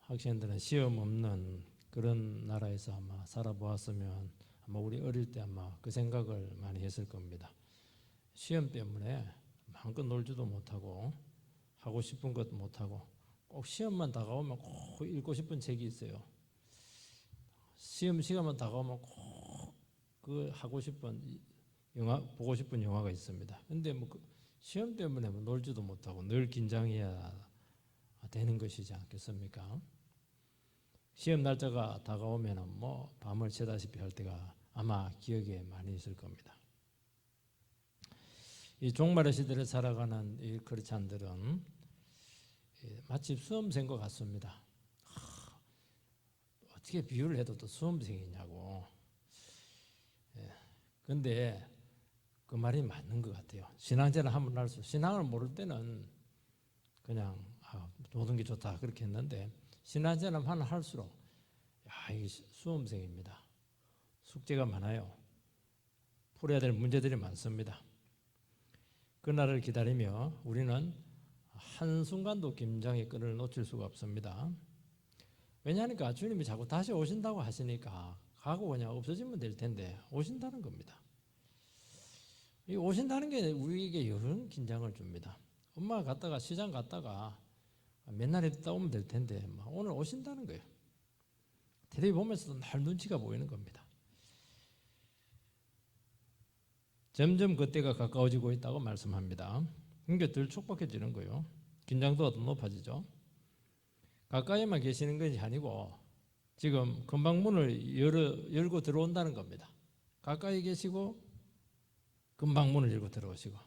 학생들은 시험 없는 그런 나라에서 아마 살아보았으면 아마 우리 어릴 때 아마 그 생각을 많이 했을 겁니다. 시험 때문에 마음껏 놀지도 못하고 하고 싶은 것 못하고 꼭 시험만 다가오면 꼭 읽고 싶은 책이 있어요. 시험 시간만 다가오면 꼭 그 하고 싶은 영화 보고 싶은 영화가 있습니다. 근데 뭐 시험 때문에 뭐 놀지도 못하고 늘 긴장해야 되는 것이지 않겠습니까? 시험 날짜가 다가오면 뭐 밤을 새다시피 할 때가 아마 기억에 많이 있을 겁니다. 이 종말의 시대를 살아가는 이 크리스찬들은 마치 수험생인 것 같습니다. 어떻게 비유를 해도 또 수험생이냐고. 그런데 그 말이 맞는 것 같아요. 신앙생활을 하면 할수록 신앙을 모를 때는 그냥 모든 게 좋다 그렇게 했는데 신앙생활을 하면 할수록 이 수험생입니다. 숙제가 많아요. 풀어야 될 문제들이 많습니다. 그날을 기다리며 우리는 한순간도 긴장의 끈을 놓칠 수가 없습니다. 왜냐하니까 주님이 자꾸 다시 오신다고 하시니까 가고 그냥 없어지면 될 텐데 오신다는 겁니다. 이 오신다는 게 우리에게 이런 긴장을 줍니다. 엄마가 갔다가 시장 갔다가 맨날 있다 오면 될 텐데 오늘 오신다는 거예요. 텔레비 보면서도 날 눈치가 보이는 겁니다. 점점 그때가 가까워지고 있다고 말씀합니다. 그러니까 덜 촉박해지는 거예요. 긴장도가 더 높아지죠. 가까이만 계시는 것이 아니고 지금 금방 문을 열고 들어온다는 겁니다. 가까이 계시고 금방 문을 열고 들어오시고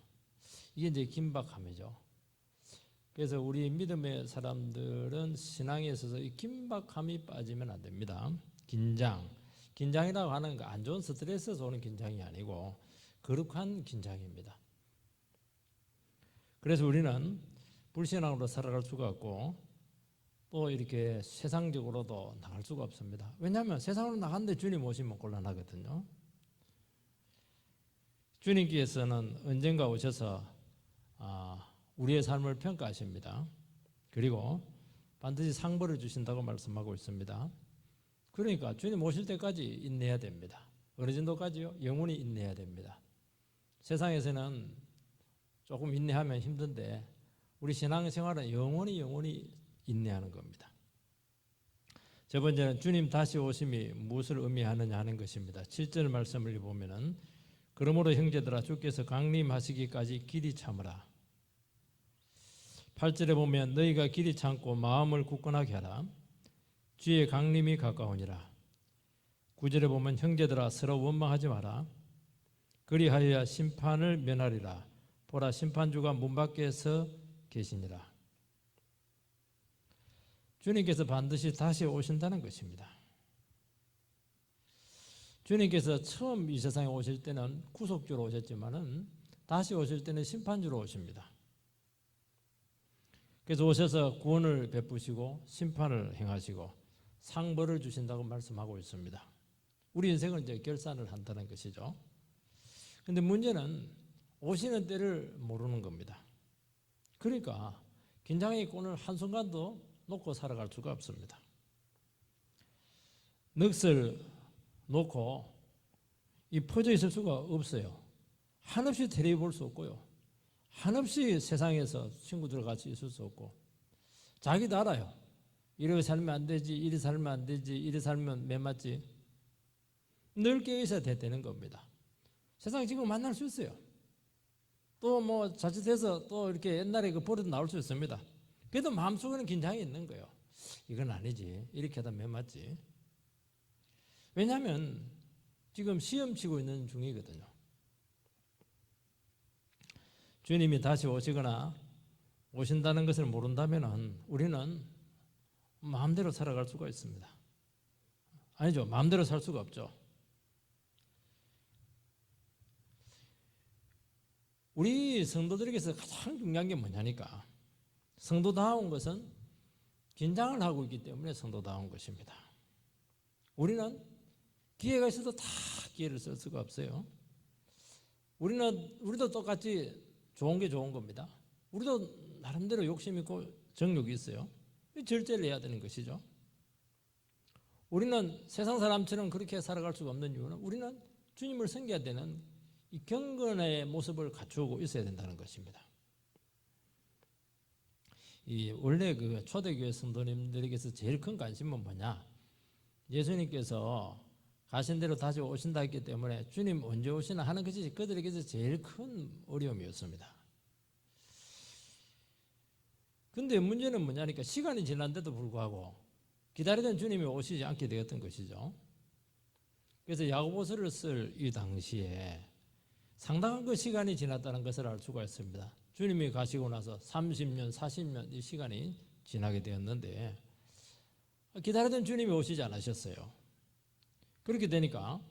이게 이제 긴박함이죠. 그래서 우리 믿음의 사람들은 신앙에 있어서 이 긴박함이 빠지면 안 됩니다. 긴장이라고 하는 거 안 좋은 스트레스에서 오는 긴장이 아니고 거룩한 긴장입니다. 그래서 우리는 불신앙으로 살아갈 수가 없고 또 이렇게 세상적으로도 나갈 수가 없습니다. 왜냐하면 세상으로 나갔는데 주님 오시면 곤란하거든요. 주님께서는 언젠가 오셔서 우리의 삶을 평가하십니다. 그리고 반드시 상벌을 주신다고 말씀하고 있습니다. 그러니까 주님 오실 때까지 인내해야 됩니다. 어느 정도까지요? 영원히 인내해야 됩니다. 세상에서는 조금 인내하면 힘든데 우리 신앙생활은 영원히 인내하는 겁니다. 첫 번째는 주님 다시 오심이 무엇을 의미하느냐 하는 것입니다. 7절 말씀을 보면은 그러므로 형제들아 주께서 강림하시기까지 길이 참으라. 8절에 보면 너희가 길이 참고 마음을 굳건하게 하라. 주의 강림이 가까우니라. 9절에 보면 형제들아 서로 원망하지 마라. 그리하여야 심판을 면하리라. 보라 심판주가 문 밖에서 계시니라. 주님께서 반드시 다시 오신다는 것입니다. 주님께서 처음 이 세상에 오실 때는 구속주로 오셨지만은 다시 오실 때는 심판주로 오십니다. 그래서 오셔서 구원을 베푸시고 심판을 행하시고 상벌을 주신다고 말씀하고 있습니다. 우리 인생은 이제 결산을 한다는 것이죠. 그런데 문제는 오시는 때를 모르는 겁니다. 그러니까 긴장의 끈을 한순간도 놓고 살아갈 수가 없습니다. 넋을 놓고 이 퍼져 있을 수가 없어요. 한없이 텔레비 볼 수 없고요. 한없이 세상에서 친구들과 같이 있을 수 없고 자기도 알아요. 이렇게 살면 안 되지, 이리 살면 안 되지, 이리 살면 매 맞지. 늘 깨어 있어야 되는 겁니다. 세상 지금 만날 수 있어요. 또 뭐 자칫해서 또 이렇게 옛날에 그 버릇 나올 수 있습니다. 그래도 마음속에는 긴장이 있는 거예요. 이건 아니지, 이렇게 하다 매 맞지. 왜냐하면 지금 시험 치고 있는 중이거든요. 주님이 다시 오시거나 오신다는 것을 모른다면 우리는 마음대로 살아갈 수가 있습니다. 아니죠. 마음대로 살 수가 없죠. 우리 성도들에게서 가장 중요한 게 뭐냐니까 성도다운 것은 긴장을 하고 있기 때문에 성도다운 것입니다. 우리는 기회가 있어도 다 기회를 쓸 수가 없어요. 우리도 똑같이 좋은 게 좋은 겁니다. 우리도 나름대로 욕심 있고 정욕이 있어요. 절제를 해야 되는 것이죠. 우리는 세상 사람처럼 그렇게 살아갈 수가 없는 이유는 우리는 주님을 섬겨야 되는 이 경건의 모습을 갖추고 있어야 된다는 것입니다. 이 원래 그 초대교회 성도님들에게서 제일 큰 관심은 뭐냐? 예수님께서 가신 대로 다시 오신다 했기 때문에 주님 언제 오시나 하는 것이 그들에게서 제일 큰 어려움이었습니다. 근데 문제는 뭐냐니까 시간이 지난데도 불구하고 기다리던 주님이 오시지 않게 되었던 것이죠. 그래서 야고보서를 쓸 이 당시에 상당한 그 시간이 지났다는 것을 알 수가 있습니다. 주님이 가시고 나서 30년, 40년 이 시간이 지나게 되었는데 기다리던 주님이 오시지 않으셨어요. 그렇게 되니까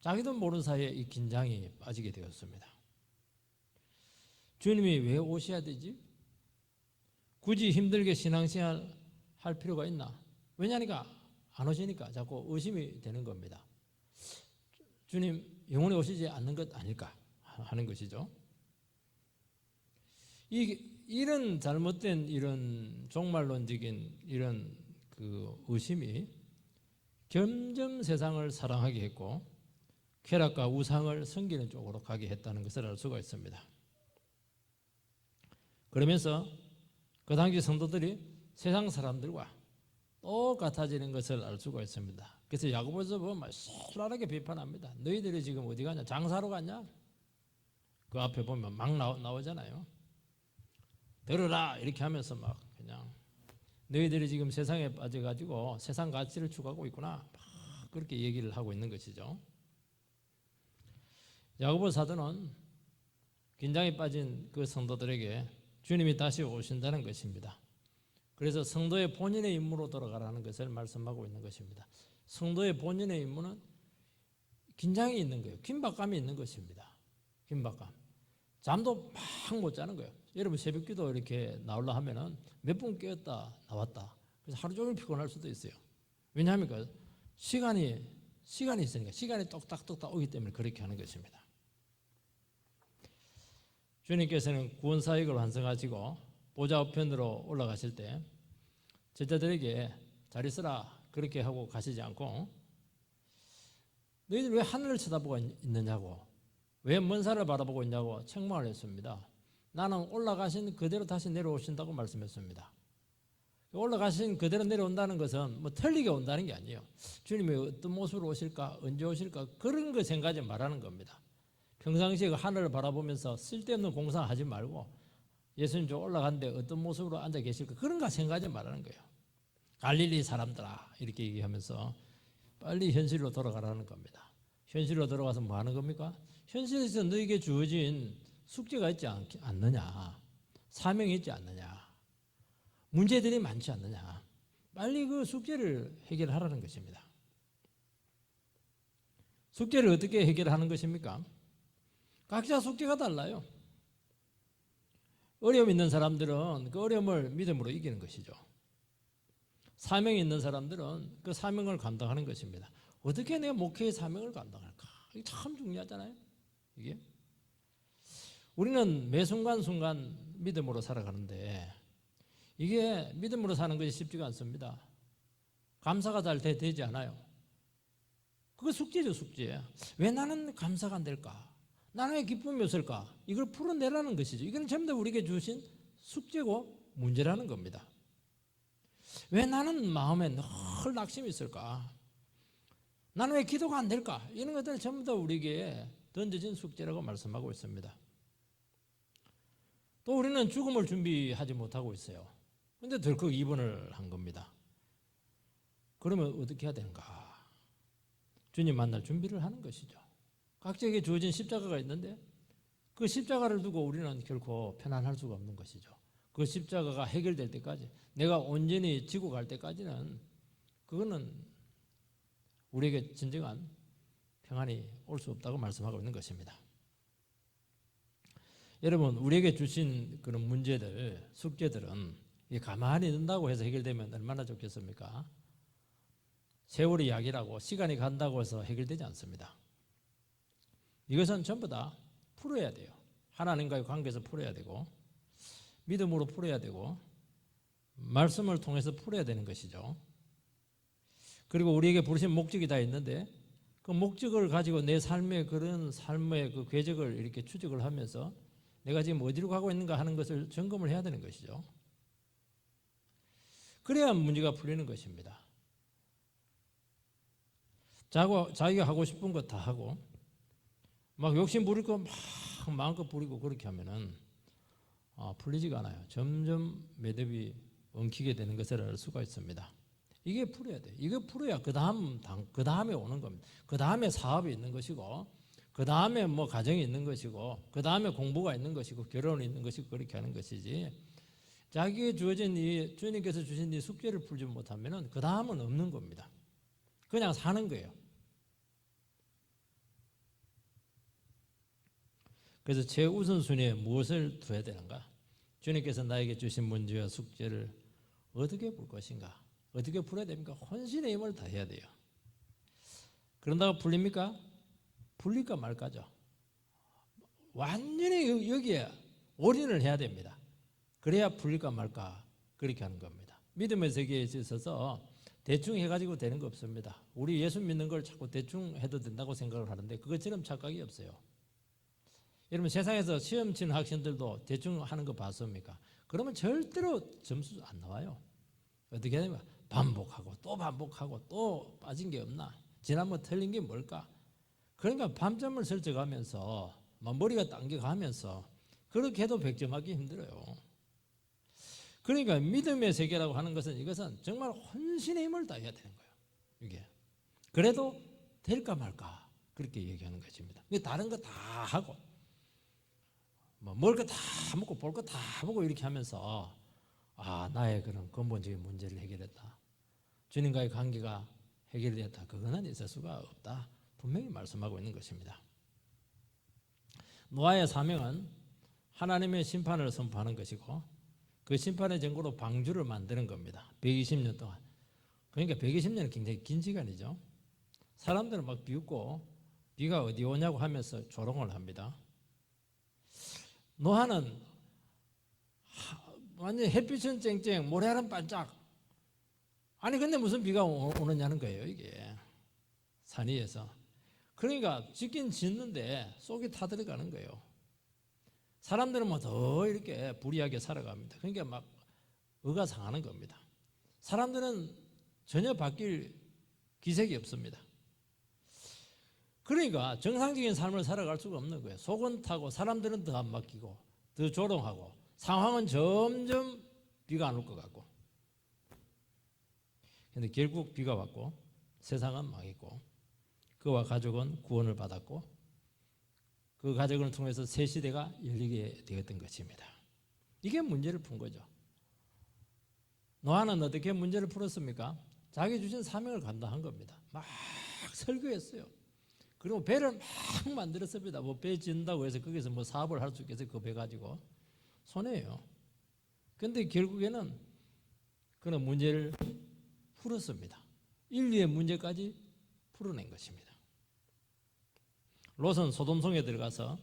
자기도 모르는 사이에 이 긴장이 빠지게 되었습니다. 주님이 왜 오셔야 되지? 굳이 힘들게 신앙생활 할 필요가 있나? 왜냐니까 안 오시니까 자꾸 의심이 되는 겁니다. 주님 영원히 오시지 않는 것 아닐까 하는 것이죠. 이런 잘못된 이런 종말론적인 이런 그 의심이 점점 세상을 사랑하게 했고 쾌락과 우상을 섬기는 쪽으로 가게 했다는 것을 알 수가 있습니다. 그러면서 그 당시 성도들이 세상 사람들과 똑같아지는 것을 알 수가 있습니다. 그래서 야고보서 보면 신랄하게 비판합니다. 너희들이 지금 어디 가냐? 장사로 갔냐? 그 앞에 보면 막 나오잖아요. 들으라 이렇게 하면서 막 그냥 너희들이 지금 세상에 빠져가지고 세상 가치를 추구하고 있구나 막 그렇게 얘기를 하고 있는 것이죠. 야고보 사도는 긴장에 빠진 그 성도들에게 주님이 다시 오신다는 것입니다. 그래서 성도의 본인의 임무로 돌아가라는 것을 말씀하고 있는 것입니다. 성도의 본인의 임무는 긴장이 있는 거예요. 긴박감이 있는 것입니다. 긴박감. 잠도 막 못 자는 거예요. 여러분 새벽기도 이렇게 나오려 하면은 몇 분 깨었다 나왔다. 그래서 하루 종일 피곤할 수도 있어요. 왜냐하면 시간이 있으니까 시간이 똑딱똑딱 오기 때문에 그렇게 하는 것입니다. 주님께서는 구원사역을 완성하시고 보좌 우편으로 올라가실 때 제자들에게 잘 있으라 그렇게 하고 가시지 않고 너희들 왜 하늘을 쳐다보고 있느냐고 왜 먼 산을 바라보고 있냐고 책망을 했습니다. 나는 올라가신 그대로 다시 내려오신다고 말씀했습니다. 올라가신 그대로 내려온다는 것은 뭐 틀리게 온다는 게 아니에요. 주님이 어떤 모습으로 오실까 언제 오실까 그런 거 생각하지 말라는 겁니다. 평상시에 그 하늘을 바라보면서 쓸데없는 공상하지 말고 예수님 저 올라갔는데 어떤 모습으로 앉아 계실까 그런 거 생각하지 말라는 거예요. 갈릴리 사람들아 이렇게 얘기하면서 빨리 현실로 돌아가라는 겁니다. 현실로 돌아가서 뭐 하는 겁니까? 현실에서 너에게 주어진 숙제가 있지 않느냐, 사명이 있지 않느냐, 문제들이 많지 않느냐, 빨리 그 숙제를 해결하라는 것입니다. 숙제를 어떻게 해결하는 것입니까? 각자 숙제가 달라요. 어려움 있는 사람들은 그 어려움을 믿음으로 이기는 것이죠. 사명이 있는 사람들은 그 사명을 감당하는 것입니다. 어떻게 내가 목회의 사명을 감당할까? 이게 참 중요하잖아요. 이게 우리는 매 순간순간 믿음으로 살아가는데 이게 믿음으로 사는 것이 쉽지가 않습니다. 감사가 잘 되지 않아요. 그거 숙제죠, 숙제. 왜 나는 감사가 안 될까? 나는 왜 기쁨이 없을까? 이걸 풀어내라는 것이죠. 이건 전부 다 우리에게 주신 숙제고 문제라는 겁니다. 왜 나는 마음에 늘 낙심이 있을까? 나는 왜 기도가 안 될까? 이런 것들 전부 다 우리에게 던져진 숙제라고 말씀하고 있습니다. 또 우리는 죽음을 준비하지 못하고 있어요. 그런데 덜컥 입원을 한 겁니다. 그러면 어떻게 해야 되는가? 주님 만날 준비를 하는 것이죠. 각자에게 주어진 십자가가 있는데 그 십자가를 두고 우리는 결코 편안할 수가 없는 것이죠. 그 십자가가 해결될 때까지 내가 온전히 지고 갈 때까지는 그거는 우리에게 진정한 평안이 올 수 없다고 말씀하고 있는 것입니다. 여러분 우리에게 주신 그런 문제들, 숙제들은 가만히 둔다고 해서 해결되면 얼마나 좋겠습니까? 세월이 약이라고 시간이 간다고 해서 해결되지 않습니다. 이것은 전부 다 풀어야 돼요. 하나님과의 관계에서 풀어야 되고 믿음으로 풀어야 되고 말씀을 통해서 풀어야 되는 것이죠. 그리고 우리에게 부르신 목적이 다 있는데 그 목적을 가지고 내 삶의 그런 삶의 그 궤적을 이렇게 추적을 하면서 내가 지금 어디로 가고 있는가 하는 것을 점검을 해야 되는 것이죠. 그래야 문제가 풀리는 것입니다. 자기가 하고 싶은 거 다 하고 막 욕심 부릴 거 막 마음껏 부리고 그렇게 하면은 풀리지가 않아요. 점점 매듭이 엉키게 되는 것을 알 수가 있습니다. 이게 풀어야 돼. 이거 풀어야 그 다음에 오는 겁니다. 그 다음에 사업이 있는 것이고, 그 다음에 뭐 가정이 있는 것이고, 그 다음에 공부가 있는 것이고, 결혼이 있는 것이고 그렇게 하는 것이지. 자기에 주어진 이 주님께서 주신 이 숙제를 풀지 못하면은 그 다음은 없는 겁니다. 그냥 사는 거예요. 그래서 최우선순위에 무엇을 둬야 되는가? 주님께서 나에게 주신 문제와 숙제를 어떻게 풀 것인가? 어떻게 풀어야 됩니까? 혼신의 힘을 다해야 돼요. 그런다고 풀립니까? 풀릴까 말까죠. 완전히 여기에 올인을 해야 됩니다. 그래야 풀릴까 말까 그렇게 하는 겁니다. 믿음의 세계에 있어서 대충 해가지고 되는 거 없습니다. 우리 예수 믿는 걸 자꾸 대충 해도 된다고 생각을 하는데 그것처럼 착각이 없어요. 여러분 세상에서 시험 치는 학생들도 대충 하는 거 봤습니까? 그러면 절대로 점수 안 나와요. 어떻게 하냐면 반복하고 또 반복하고 또 빠진 게 없나? 지난번 틀린 게 뭘까? 그러니까 밤잠을 설쳐가면서 머리가 당겨가면서 그렇게 해도 100점 하기 힘들어요. 그러니까 믿음의 세계라고 하는 것은 이것은 정말 혼신의 힘을 다해야 되는 거예요. 이게 그래도 될까 말까 그렇게 얘기하는 것입니다. 다른 거 다 하고 먹을 거 다 먹고 볼 거 다 보고 이렇게 하면서 나의 그런 근본적인 문제를 해결했다. 주님과의 관계가 해결됐다. 그거는 있을 수가 없다. 분명히 말씀하고 있는 것입니다. 노아의 사명은 하나님의 심판을 선포하는 것이고 그 심판의 증거로 방주를 만드는 겁니다. 120년 동안. 그러니까 120년은 굉장히 긴 시간이죠. 사람들은 막 비웃고 비가 어디 오냐고 하면서 조롱을 합니다. 노아는 완전 햇빛은 쨍쨍 모래알은 반짝. 아니 근데 무슨 비가 오느냐는 거예요 이게 산 위에서. 그러니까 짓긴 짓는데 속이 타들어가는 거예요. 사람들은 뭐 더 이렇게 불이하게 살아갑니다. 그러니까 막 의가 상하는 겁니다. 사람들은 전혀 바뀔 기색이 없습니다. 그러니까 정상적인 삶을 살아갈 수가 없는 거예요. 속은 타고 사람들은 더 안 맡기고 더 조롱하고 상황은 점점 비가 안 올 것 같고. 그런데 결국 비가 왔고 세상은 망했고 그와 가족은 구원을 받았고 그 가족을 통해서 새 시대가 열리게 되었던 것입니다. 이게 문제를 푼 거죠. 노아는 어떻게 문제를 풀었습니까? 자기 주신 사명을 감당한 겁니다. 막 설교했어요. 그리고 배를 막 만들었습니다. 뭐 배 짓는다고 해서 거기서 뭐 사업을 할 수 있겠어요? 그 배 가지고 손해예요. 그런데 결국에는 그런 문제를 풀었습니다. 인류의 문제까지 풀어낸 것입니다. 롯은 소돔성에 들어가서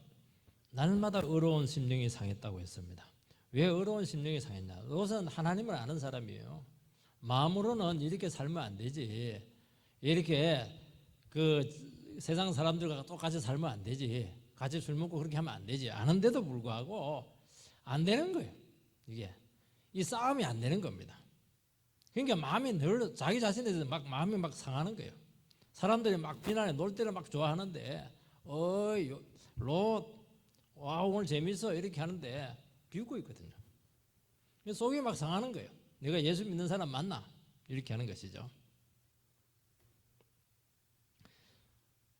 날마다 의로운 심령이 상했다고 했습니다. 왜 의로운 심령이 상했냐? 롯은 하나님을 아는 사람이에요. 마음으로는 이렇게 살면 안 되지. 이렇게 그 세상 사람들과 똑같이 살면 안 되지. 같이 술 먹고 그렇게 하면 안 되지. 아는데도 불구하고 안 되는 거예요. 이게 이 싸움이 안 되는 겁니다. 그러니까 마음이 늘 자기 자신에 대해서 마음이 막 상하는 거예요. 사람들이 막 비난해 놀 때는 막 좋아하는데 어이 롯 와 오늘 재밌어 이렇게 하는데 비웃고 있거든요. 속이 막 상하는 거예요. 내가 예수 믿는 사람 맞나? 이렇게 하는 것이죠.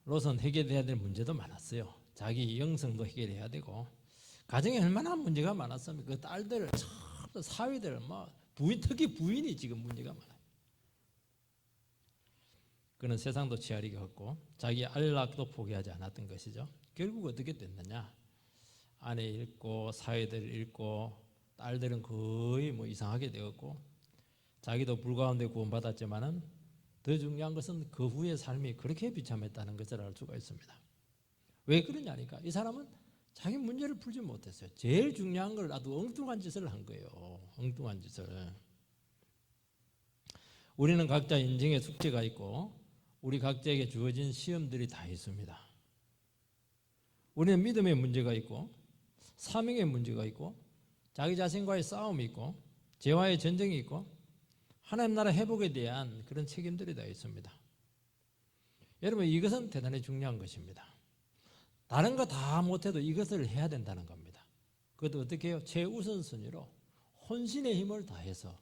롯은 해결해야 될 문제도 많았어요. 자기 영성도 해결해야 되고 가정에 얼마나 문제가 많았습니까? 그 딸들, 사위들, 부인, 특히 부인이 지금 문제가 많아요. 그는 세상도 치아리게 했고 자기 안락도 포기하지 않았던 것이죠. 결국 어떻게 됐느냐? 아내 잃고 사위들 잃고 딸들은 거의 이상하게 되었고 자기도 불가운데 구원받았지만은 더 중요한 것은 그 후의 삶이 그렇게 비참했다는 것을 알 수가 있습니다. 왜 그러냐니까 이 사람은 자기 문제를 풀지 못했어요. 제일 중요한 걸 아주 엉뚱한 짓을 한 거예요. 엉뚱한 짓을. 우리는 각자 인생의 숙제가 있고 우리 각자에게 주어진 시험들이 다 있습니다. 우리는 믿음의 문제가 있고 사명의 문제가 있고 자기 자신과의 싸움이 있고 죄와의 전쟁이 있고 하나님 나라 회복에 대한 그런 책임들이 다 있습니다. 여러분, 이것은 대단히 중요한 것입니다. 다른 거 다 못해도 이것을 해야 된다는 겁니다. 그것도 어떻게 해요? 최우선순위로 혼신의 힘을 다해서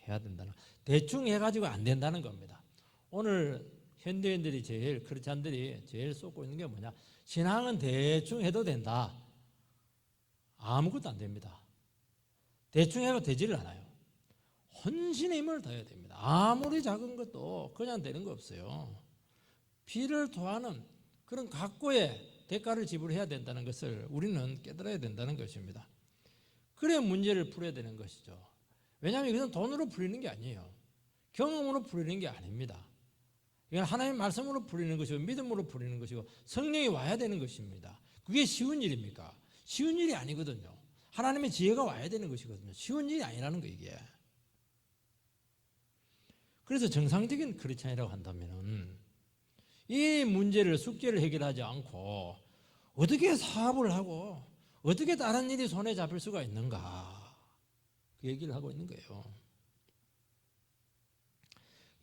해야 된다는, 대충 해가지고 안 된다는 겁니다. 오늘 현대인들이 제일, 크리스찬들이 제일 쏟고 있는 게 뭐냐? 신앙은 대충 해도 된다. 아무것도 안 됩니다. 대충 해도 되지를 않아요. 혼신의 힘을 다해야 됩니다. 아무리 작은 것도 그냥 되는 거 없어요. 피를 토하는 그런 각고의 대가를 지불해야 된다는 것을 우리는 깨달아야 된다는 것입니다. 그래야 문제를 풀어야 되는 것이죠. 왜냐하면 이것은 돈으로 풀리는 게 아니에요. 경험으로 풀리는 게 아닙니다. 이건 하나님의 말씀으로 풀리는 것이고 믿음으로 풀리는 것이고 성령이 와야 되는 것입니다. 그게 쉬운 일입니까? 쉬운 일이 아니거든요. 하나님의 지혜가 와야 되는 것이거든요. 쉬운 일이 아니라는 거 이게. 그래서 정상적인 크리스찬이라고 한다면 이 문제를, 숙제를 해결하지 않고 어떻게 사업을 하고 어떻게 다른 일이 손에 잡힐 수가 있는가, 그 얘기를 하고 있는 거예요.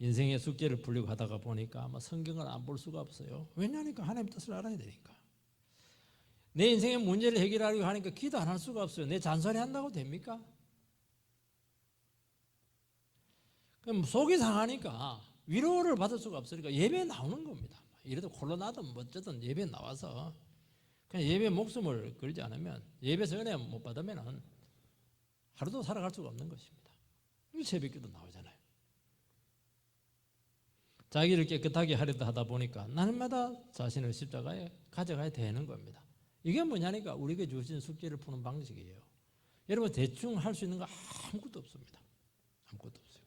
인생의 숙제를 풀려고 하다가 보니까 아마 성경을 안 볼 수가 없어요. 왜냐하니까 하나님 뜻을 알아야 되니까. 내 인생의 문제를 해결하려고 하니까 기도 안 할 수가 없어요. 내 잔소리 한다고 됩니까? 그럼 속이 상하니까 위로를 받을 수가 없으니까 예배에 나오는 겁니다. 이래도 코로나든 어쨌든 예배에 나와서 그냥 예배에 목숨을 걸지 않으면, 예배에서 은혜 못 받으면 하루도 살아갈 수가 없는 것입니다. 새벽기도 나오잖아요. 자기를 깨끗하게 하려다 하다 보니까 날마다 자신을 십자가에 가져가야 되는 겁니다. 이게 뭐냐니까 우리에게 주신 숙제를 푸는 방식이에요. 여러분, 대충 할 수 있는 거 아무것도 없습니다. 아무것도 없어요.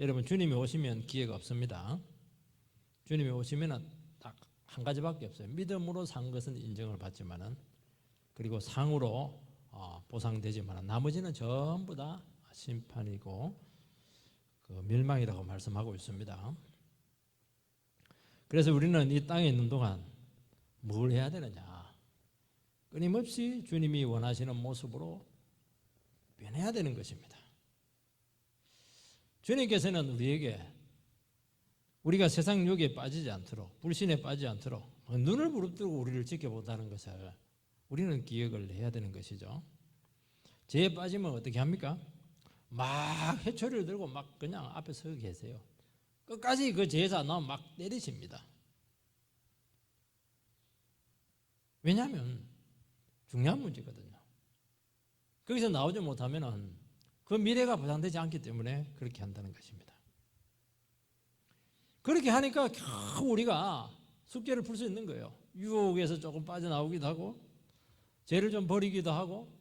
여러분, 주님이 오시면 기회가 없습니다. 주님이 오시면 딱 한 가지밖에 없어요. 믿음으로 산 것은 인정을 받지만은, 그리고 상으로 보상되지만은 나머지는 전부 다 심판이고 그 멸망이라고 말씀하고 있습니다. 그래서 우리는 이 땅에 있는 동안 뭘 해야 되느냐? 끊임없이 주님이 원하시는 모습으로 변해야 되는 것입니다. 주님께서는 우리에게 우리가 세상 유혹에 빠지지 않도록, 불신에 빠지지 않도록 눈을 부릅뜨고 우리를 지켜본다는 것을 우리는 기억을 해야 되는 것이죠. 죄에 빠지면 어떻게 합니까? 막 회초리를 들고 막 그냥 앞에 서 계세요. 끝까지 그 죄에서 안 나오면 막 때리십니다. 왜냐하면 중요한 문제거든요. 거기서 나오지 못하면 그 미래가 보장되지 않기 때문에 그렇게 한다는 것입니다. 그렇게 하니까 겨우 우리가 숙제를 풀 수 있는 거예요. 유혹에서 조금 빠져나오기도 하고, 죄를 좀 버리기도 하고,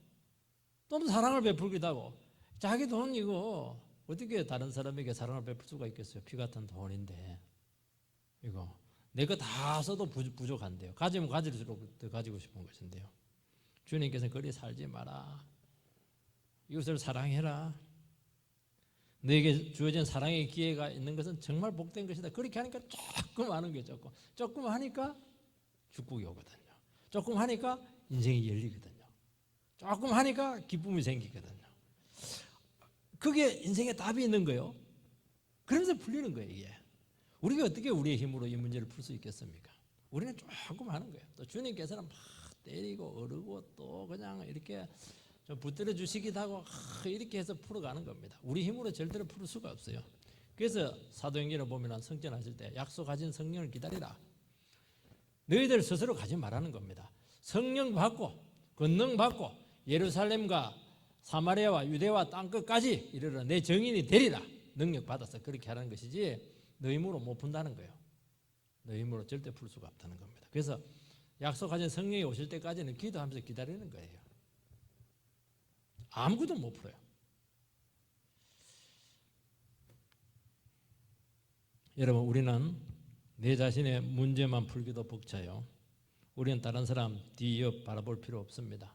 또 사랑을 베풀기도 하고. 자기 돈 이거 어떻게 다른 사람에게 사랑을 베풀 수가 있겠어요? 피 같은 돈인데 이거 내 거 다 써도 부족한데요. 가지면 가질수록 더 가지고 싶은 것인데요. 주님께서는 그리 살지 마라. 이웃을 사랑해라. 너에게 주어진 사랑의 기회가 있는 것은 정말 복된 것이다. 그렇게 하니까 조금 하는 게 조금 하니까 축복이 오거든요. 조금 하니까 인생이 열리거든요. 조금 하니까 기쁨이 생기거든요. 그게 인생에 답이 있는 거예요. 그러면서 풀리는 거예요, 이게. 우리가 어떻게 우리의 힘으로 이 문제를 풀 수 있겠습니까? 우리는 조금 하는 거예요. 또 주님께서는 막 때리고 어르고 또 그냥 이렇게 좀 붙들어 주시기도 하고 이렇게 해서 풀어가는 겁니다. 우리 힘으로 절대로 풀 수가 없어요. 그래서 사도행전을 보면 성전하실 때 약속하신 성령을 기다리라. 너희들 스스로 가지 말라는 겁니다. 성령 받고 권능 받고 예루살렘과 사마리아와 유대와 땅끝까지 이르러 내 정인이 되리라. 능력 받아서 그렇게 하라는 것이지 너 힘으로 못 푼다는 거예요. 너 힘으로 절대 풀 수가 없다는 겁니다. 그래서 약속하신 성령이 오실 때까지는 기도하면서 기다리는 거예요. 아무것도 못 풀어요. 여러분, 우리는 내 자신의 문제만 풀기도 벅차요. 우리는 다른 사람 뒤옆 바라볼 필요 없습니다.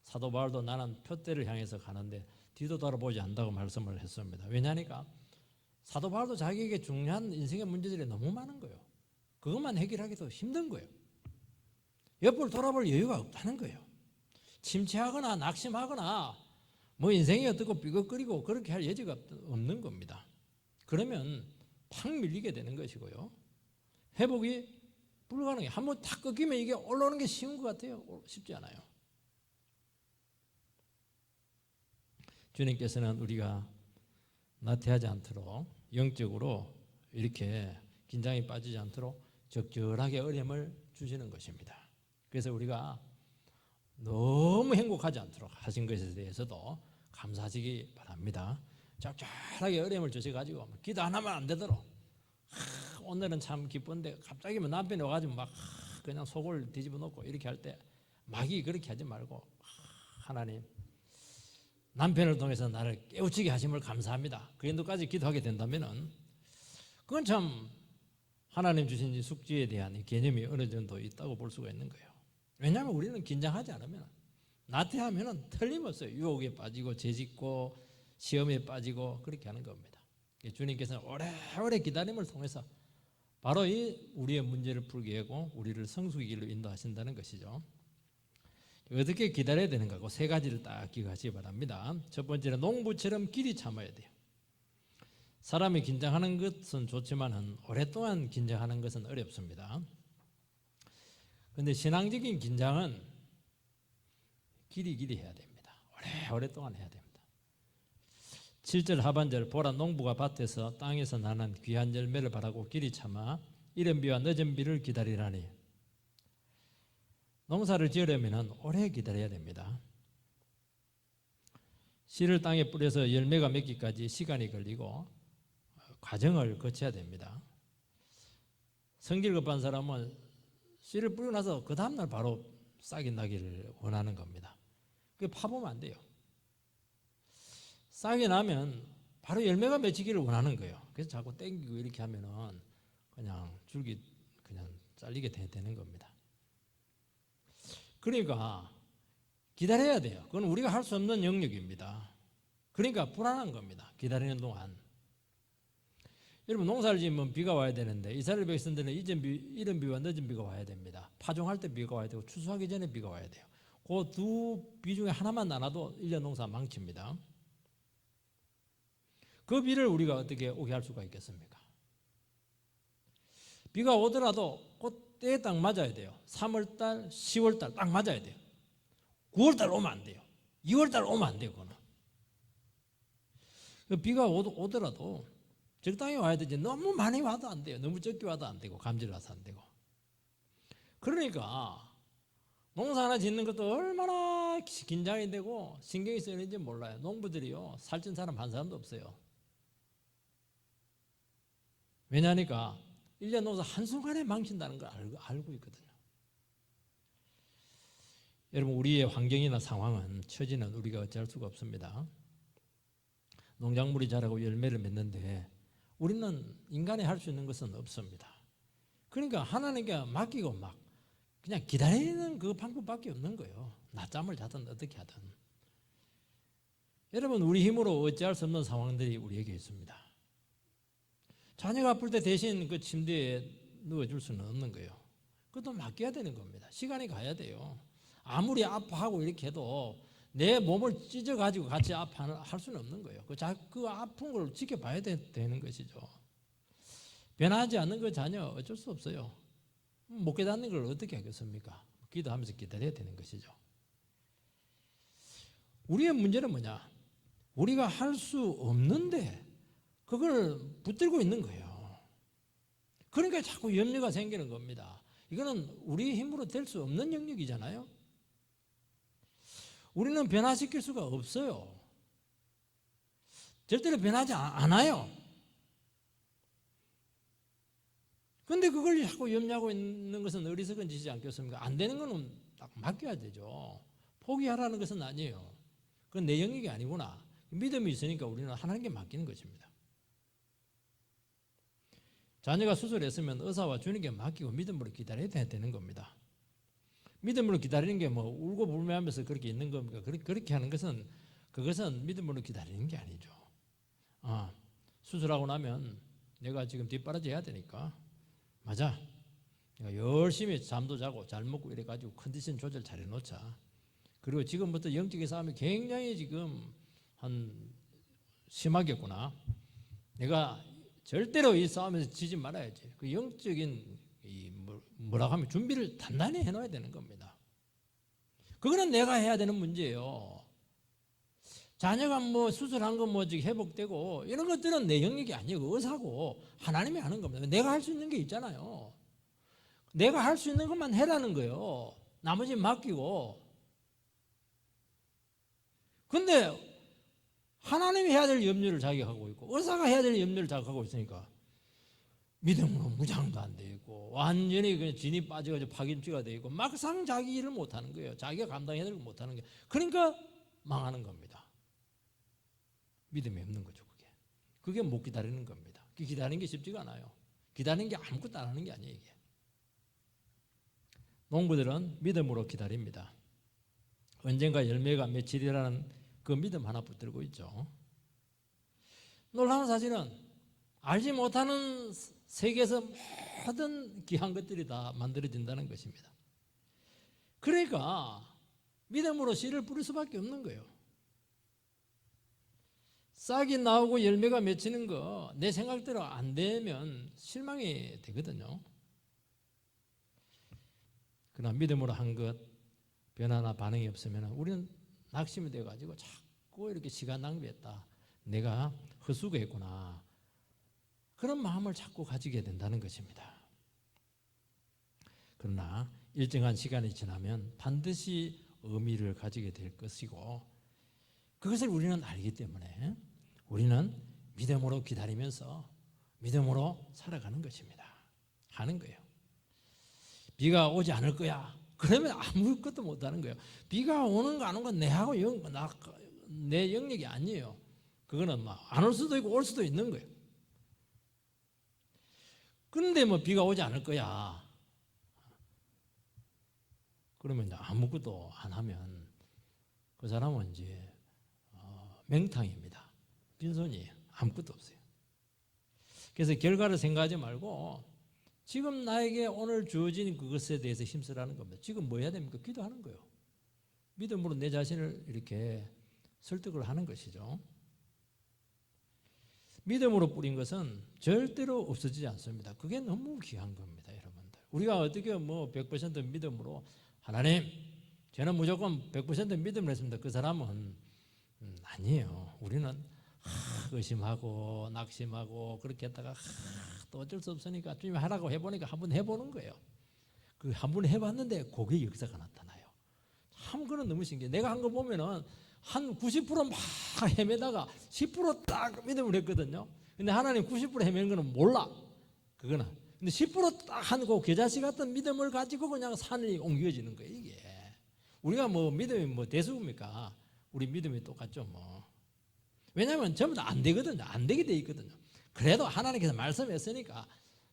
사도 바울도 나는 표대를 향해서 가는데 뒤도 돌아보지 않는다고 말씀을 했습니다. 왜냐하니까 사도 바울도 자기에게 중요한 인생의 문제들이 너무 많은 거예요. 그것만 해결하기도 힘든 거예요. 옆을 돌아볼 여유가 없다는 거예요. 침체하거나 낙심하거나 뭐 인생이 어떻고 삐걱거리고 그렇게 할 여지가 없는 겁니다. 그러면 팍 밀리게 되는 것이고요. 회복이 불가능해. 한번 탁 꺾이면 이게 올라오는 게 쉬운 것 같아요. 쉽지 않아요. 주님께서는 우리가 나태하지 않도록 영적으로 이렇게 긴장이 빠지지 않도록 적절하게 어려움을 주시는 것입니다. 그래서 우리가 너무 행복하지 않도록 하신 것에 대해서도 감사하시기 바랍니다. 적절하게 어려움을 주셔가지고 기도 하나만 안 되도록 오늘은 참 기쁜데 갑자기 남편이 와가지고 막 그냥 속을 뒤집어 놓고 이렇게 할 때 막이 그렇게 하지 말고 하나님 남편을 통해서 나를 깨우치게 하심을 감사합니다. 그 정도까지 기도하게 된다면은 그건 참 하나님 주신 이 숙지에 대한 개념이 어느 정도 있다고 볼 수가 있는 거예요. 왜냐하면 우리는 긴장하지 않으면 나태하면 틀림없어요. 유혹에 빠지고 죄짓고 시험에 빠지고 그렇게 하는 겁니다. 주님께서는 오래오래 기다림을 통해서 바로 이 우리의 문제를 풀게 하고 우리를 성숙의 길로 인도하신다는 것이죠. 어떻게 기다려야 되는가? 그 세 가지를 딱 기억하시기 바랍니다. 첫 번째는 농부처럼 길이 참아야 돼요. 사람이 긴장하는 것은 좋지만 오랫동안 긴장하는 것은 어렵습니다. 그런데 신앙적인 긴장은 길이 해야 됩니다. 오랫동안 해야 됩니다. 7절 하반절 보라 농부가 밭에서 땅에서 나는 귀한 열매를 바라고 길이 참아 이른 비와 늦은 비를 기다리라니. 농사를 지으려면 오래 기다려야 됩니다. 씨를 땅에 뿌려서 열매가 맺기까지 시간이 걸리고 과정을 거쳐야 됩니다. 성질 급한 사람은 씨를 뿌리고 나서 그 다음날 바로 싹이 나기를 원하는 겁니다. 그게 파보면 안 돼요. 싹이 나면 바로 열매가 맺히기를 원하는 거예요. 그래서 자꾸 땡기고 이렇게 하면은 그냥 줄기 그냥 잘리게 되는 겁니다. 그러니까 기다려야 돼요. 그건 우리가 할 수 없는 영역입니다. 그러니까 불안한 겁니다. 기다리는 동안. 여러분 농사를 지으면 비가 와야 되는데 이스라엘 백성들은 이른 비와 늦은 비가 와야 됩니다. 파종할 때 비가 와야 되고 추수하기 전에 비가 와야 돼요. 그 두 비 중에 하나만 나눠도 1년 농사 망칩니다. 그 비를 우리가 어떻게 오게 할 수가 있겠습니까? 비가 오더라도 그 때에 딱 맞아야 돼요. 3월달, 10월달 딱 맞아야 돼요. 9월달 오면 안 돼요. 2월달 오면 안 돼요. 그거는. 비가 오더라도 적당히 와야 되지 너무 많이 와도 안 돼요. 너무 적게 와도 안 되고 감질 와서 안 되고. 그러니까 농사 하나 짓는 것도 얼마나 긴장이 되고 신경이 쓰이는지 몰라요. 농부들이요 살찐 사람 한 사람도 없어요. 왜냐하니까 1년 농사 한순간에 망친다는 걸 알고 있거든요. 여러분 우리의 환경이나 상황은 처지는 우리가 어찌할 수가 없습니다. 농작물이 자라고 열매를 맺는데 우리는 인간이 할 수 있는 것은 없습니다. 그러니까 하나님께 맡기고 막 그냥 기다리는 그 방법밖에 없는 거예요. 낮잠을 자든 어떻게 하든. 여러분 우리 힘으로 어찌할 수 없는 상황들이 우리에게 있습니다. 자녀가 아플 때 대신 그 침대에 누워줄 수는 없는 거예요. 그것도 맡겨야 되는 겁니다. 시간이 가야 돼요. 아무리 아파하고 이렇게 해도 내 몸을 찢어가지고 같이 할 수는 없는 거예요. 그 아픈 걸 지켜봐야 되는 것이죠. 변하지 않는 그 자녀 어쩔 수 없어요. 못 깨닫는 걸 어떻게 하겠습니까? 기도하면서 기다려야 되는 것이죠. 우리의 문제는 뭐냐? 우리가 할 수 없는데 그걸 붙들고 있는 거예요. 그러니까 자꾸 염려가 생기는 겁니다. 이거는 우리 힘으로 될 수 없는 영역이잖아요. 우리는 변화시킬 수가 없어요. 절대로 변하지 않아요. 그런데 그걸 자꾸 염려하고 있는 것은 어리석은 짓이지 않겠습니까? 안 되는 거는 딱 맡겨야 되죠. 포기하라는 것은 아니에요. 그건 내 영역이 아니구나. 믿음이 있으니까 우리는 하나님께 맡기는 것입니다. 자녀가 수술했으면 의사와 주님께 맡기고 믿음으로 기다려야 되는 겁니다. 믿음으로 기다리는 게 뭐 울고 불매하면서 그렇게 있는 겁니까? 그렇게 하는 것은 그것은 믿음으로 기다리는 게 아니죠. 수술하고 나면 내가 지금 뒷바라지 해야 되니까 맞아. 내가 열심히 잠도 자고 잘 먹고 이래가지고 컨디션 조절 잘 해놓자. 그리고 지금부터 영적인 싸움이 굉장히 지금 한 심하겠구나. 내가 절대로 이 싸움에서 지지 말아야지. 그 영적인 뭐라고 하면 준비를 단단히 해놔야 되는 겁니다. 그거는 내가 해야 되는 문제예요. 자녀가 뭐 수술한 거 뭐 회복되고 이런 것들은 내 영역이 아니고 의사고 하나님이 하는 겁니다. 내가 할 수 있는 게 있잖아요. 내가 할 수 있는 것만 해라는 거예요. 나머지 맡기고. 근데 하나님이 해야 될 염려를 자기가 하고 있고 의사가 해야 될 염려를 자기가 하고 있으니까 믿음으로 무장도 안 되고 완전히 그냥 진이 빠져가지고 파김치가 되고 막상 자기 일을 못하는 거예요. 자기가 감당해야 될 걸 못하는 거예요. 그러니까 망하는 겁니다. 믿음이 없는 거죠. 그게 못 기다리는 겁니다. 기다리는 게 쉽지가 않아요. 기다리는 게 아무것도 안 하는 게 아니에요. 이게. 농부들은 믿음으로 기다립니다. 언젠가 열매가 맺히리라는 그 믿음 하나 붙들고 있죠. 놀라운 사실은 알지 못하는 세계에서 모든 귀한 것들이 다 만들어진다는 것입니다. 그러니까 믿음으로 씨를 뿌릴 수밖에 없는 거예요. 싹이 나오고 열매가 맺히는 거 내 생각대로 안 되면 실망이 되거든요. 그러나 믿음으로 한 것 변화나 반응이 없으면 우리는 낙심이 돼가지고 자꾸 이렇게 시간 낭비했다. 내가 헛수고했구나. 그런 마음을 자꾸 가지게 된다는 것입니다. 그러나 일정한 시간이 지나면 반드시 의미를 가지게 될 것이고 그것을 우리는 알기 때문에 우리는 믿음으로 기다리면서 믿음으로 살아가는 것입니다. 하는 거예요. 비가 오지 않을 거야. 그러면 아무것도 못하는 거예요. 비가 오는 거 안 오는 건 내하고 내 영역이 아니에요. 그거는 안 올 수도 있고 올 수도 있는 거예요. 그런데 비가 오지 않을 거야. 그러면 아무것도 안 하면 그 사람은 이제 맹탕입니다. 빈손이에요. 아무것도 없어요. 그래서 결과를 생각하지 말고 지금 나에게 오늘 주어진 그것에 대해서 힘쓰라는 겁니다. 지금 뭐 해야 됩니까? 기도하는 거예요. 믿음으로 내 자신을 이렇게 설득을 하는 것이죠. 믿음으로 뿌린 것은 절대로 없어지지 않습니다. 그게 너무 귀한 겁니다, 여러분들. 우리가 어떻게 100% 믿음으로 하나님, 저는 무조건 100% 믿음을 했습니다. 그 사람은 아니에요. 우리는 의심하고 낙심하고 그렇게 했다가 또 어쩔 수 없으니까 주님 하라고 해보니까 한번 해보는 거예요. 그 한번 해봤는데 그게 역사가 나타나요. 참 그건 너무 신기해요. 내가 한 거 보면은 한 90% 막 헤매다가 10%딱 믿음을 했거든요. 근데 하나님 90% 헤매는 거는 몰라. 그거는. 근데 10%딱 한 그 겨자씨 같은 믿음을 가지고 그냥 산이 옮겨지는 거예요, 이게. 우리가 믿음이 대수입니까? 우리 믿음이 똑같죠, 왜냐하면 전부 다 안 되거든요. 안 되게 돼 있거든요. 그래도 하나님께서 말씀했으니까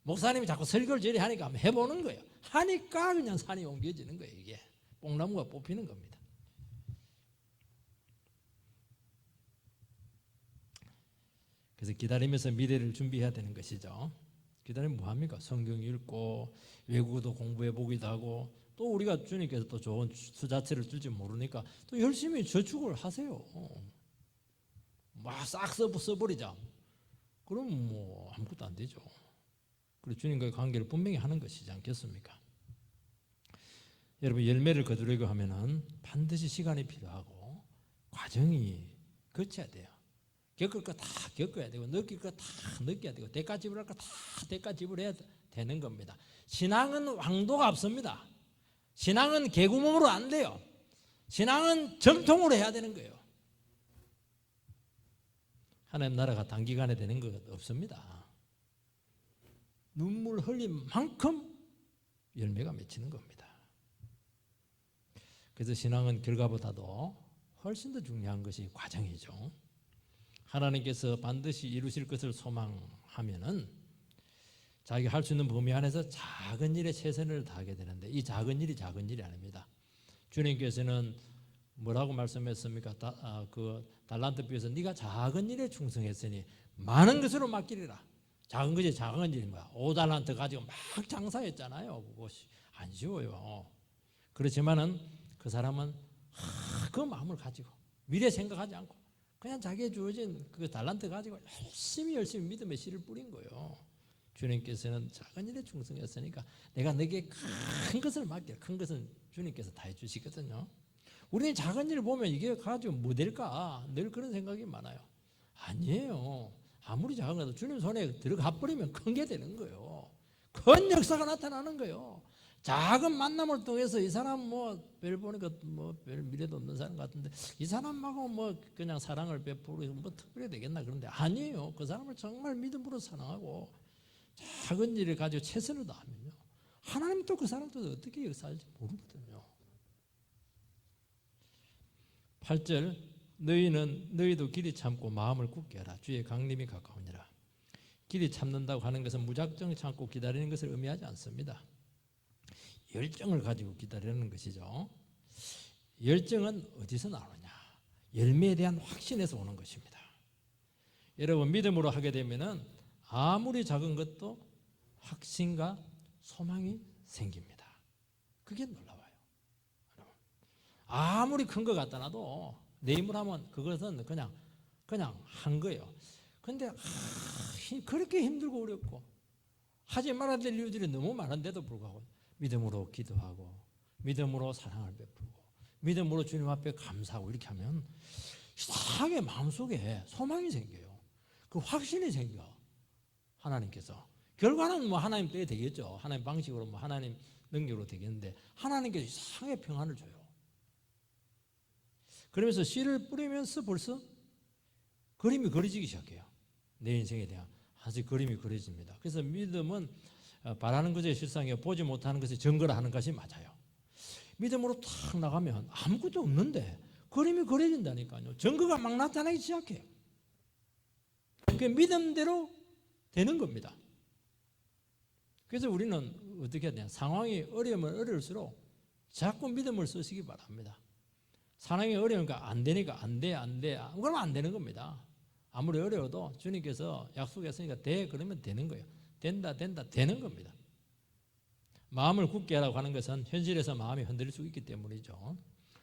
목사님이 자꾸 설교를 저리 하니까 한번 해보는 거예요. 하니까 그냥 산이 옮겨지는 거예요, 이게. 뽕나무가 뽑히는 겁니다. 그래서 기다리면서 미래를 준비해야 되는 것이죠. 기다리면 뭐합니까? 성경 읽고 외국어도 공부해 보기도 하고 또 우리가 주님께서 또 좋은 투자처를 줄지 모르니까 또 열심히 저축을 하세요. 막 싹 써버리자. 그럼 아무것도 안 되죠. 그리고 주님과의 관계를 분명히 하는 것이지 않겠습니까? 여러분 열매를 거두려고 하면은 반드시 시간이 필요하고 과정이 거쳐야 돼요. 겪을 거 다 겪어야 되고 느낄 거 다 느껴야 되고 대가 지불할 거 다 대가 지불해야 되는 겁니다. 신앙은 왕도가 없습니다. 신앙은 개구멍으로 안 돼요. 신앙은 정통으로 해야 되는 거예요. 하나님 나라가 단기간에 되는 것 없습니다. 눈물 흘린 만큼 열매가 맺히는 겁니다. 그래서 신앙은 결과보다도 훨씬 더 중요한 것이 과정이죠. 하나님께서 반드시 이루실 것을 소망하면은 자기가 할 수 있는 범위 안에서 작은 일에 최선을 다하게 되는데 이 작은 일이 아닙니다. 주님께서는 뭐라고 말씀했습니까? 그 달란트 비유에서 네가 작은 일에 충성했으니 많은 것으로 맡기리라. 작은 것이 작은 건지 뭐야. 5달란트 가지고 막 장사했잖아요. 그것이 안 쉬워요. 그렇지만은 그 사람은 그 마음을 가지고 미래 생각하지 않고 그냥 자기의 주어진 그 달란트 가지고 열심히 믿음의 씨를 뿌린 거예요. 주님께서는 작은 일에 충성했으니까 내가 너에게 큰 것을 맡겨. 큰 것은 주님께서 다 해주시거든요. 우리는 작은 일을 보면 이게 가지고 뭐 될까? 늘 그런 생각이 많아요. 아니에요. 아무리 작은 것도 주님 손에 들어가 버리면 큰 게 되는 거예요. 큰 역사가 나타나는 거예요. 작은 만남을 통해서 이 사람 별 보니까 별 미래도 없는 사람 같은데 이 사람하고 그냥 사랑을 베풀고 특별히 되겠나 그런데 아니에요. 그 사람을 정말 믿음으로 사랑하고 작은 일을 가지고 최선을 다하면요. 하나님 또 그 사람도 어떻게 역사할지 모르거든요. 8절 너희도 길이 참고 마음을 굳게 하라. 주의 강림이 가까우니라. 길이 참는다고 하는 것은 무작정 참고 기다리는 것을 의미하지 않습니다. 열정을 가지고 기다리는 것이죠. 열정은 어디서 나오느냐? 열매에 대한 확신에서 오는 것입니다. 여러분 믿음으로 하게 되면은 아무리 작은 것도 확신과 소망이 생깁니다. 그게 놀라워요. 아무리 큰 것 같다 놔도 내 힘으로 하면 그것은 그냥 한 거예요. 그런데 그렇게 힘들고 어렵고 하지 말아야 될 이유들이 너무 많은데도 불구하고 믿음으로 기도하고 믿음으로 사랑을 베풀고 믿음으로 주님 앞에 감사하고 이렇게 하면 이상하게 마음속에 소망이 생겨요. 그 확신이 생겨. 하나님께서 결과는 하나님 때에 되겠죠. 하나님 방식으로 하나님 능력으로 되겠는데 하나님께서 이상하게 평안을 줘요. 그러면서 씨를 뿌리면서 벌써 그림이 그려지기 시작해요. 내 인생에 대한 아주 그림이 그려집니다. 그래서 믿음은 바라는 것의 실상이요 보지 못하는 것의 증거라 하는 것이 맞아요. 믿음으로 탁 나가면 아무것도 없는데 그림이 그려진다니까요. 증거가 막 나타나기 시작해요. 그 믿음대로 되는 겁니다. 그래서 우리는 어떻게 해야 되냐? 상황이 어려우면 어려울수록 자꾸 믿음을 쓰시기 바랍니다. 상황이 어려우니까 안 되니까 안 돼. 그러면 안 되는 겁니다. 아무리 어려워도 주님께서 약속했으니까 돼 그러면 되는 거예요. 된다 되는 겁니다. 마음을 굳게 하라고 하는 것은 현실에서 마음이 흔들릴 수 있기 때문이죠.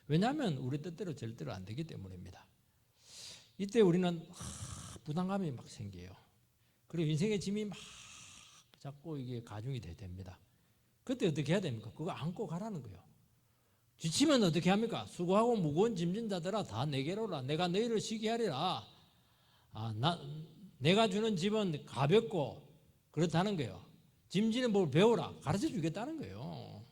왜냐하면 우리 뜻대로 절대로 안 되기 때문입니다. 이때 우리는 부담감이 막 생겨요. 그리고 인생의 짐이 막 자꾸 이게 가중이 됩니다. 그때 어떻게 해야 됩니까? 그거 안고 가라는 거예요. 지치면 어떻게 합니까? 수고하고 무거운 짐진 자들아 다 내게로 오라. 내가 너희를 쉬게 하리라. 내가 주는 집은 가볍고 그렇다는 거예요. 짐지는 뭘 배우라. 가르쳐 주겠다는 거예요.